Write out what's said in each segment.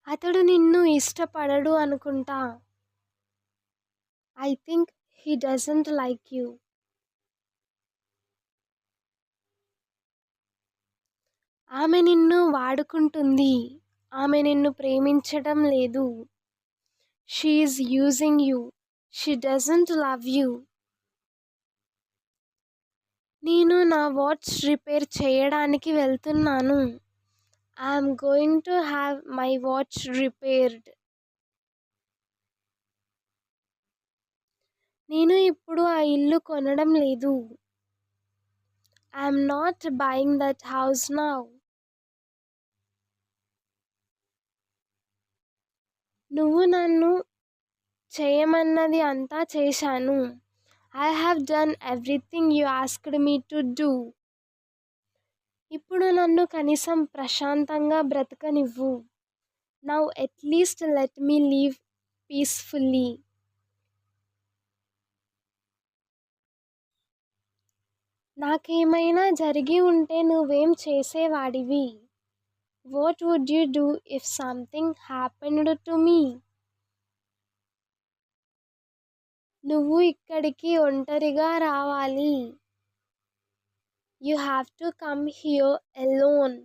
అతడు నిన్ను ఇష్టపడడు అనుకుంటా. I think he doesn't like you. ఆమె నిన్ను వాడుకుంటుంది. ఆమె నిన్ను ప్రేమించడం లేదు. She is using you. She doesn't love you. నేను నా వాచ్ రిపేర్ చేయడానికి వెళ్తున్నాను. I'm going to have my watch repaired. నేను ఇప్పుడు ఆ ఇల్లు కొనడం లేదు. I'm not buying that house now. నువ్వు నన్ను చేయమన్నది అంతా చేశాను. I have done everything you asked me to do. ఇప్పుడు నన్ను కనీసం ప్రశాంతంగా బ్రతకనివ్వు. Now at least let me leave peacefully. నాకేమైనా జరిగి ఉంటే నువ్వేం చేసేవాడివి? What would you do if something happened to me? నువ్వు ఇక్కడికి ఒంటరిగా రావాలి. You have to come here alone.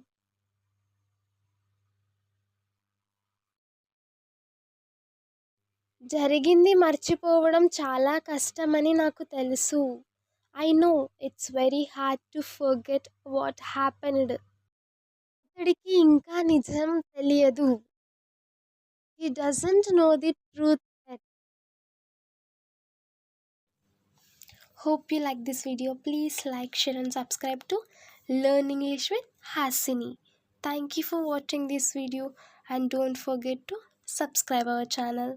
జరిగింది మర్చిపోవడం చాలా కష్టమని నాకు తెలుసు. I know it's very hard to forget what happened. అతడికి ఇంకా నిజం తెలియదు. He doesn't know the truth yet. Hope you like this video. Please like, share and subscribe to Learn English with Hasini. Thank you for watching this video and don't forget to subscribe our channel.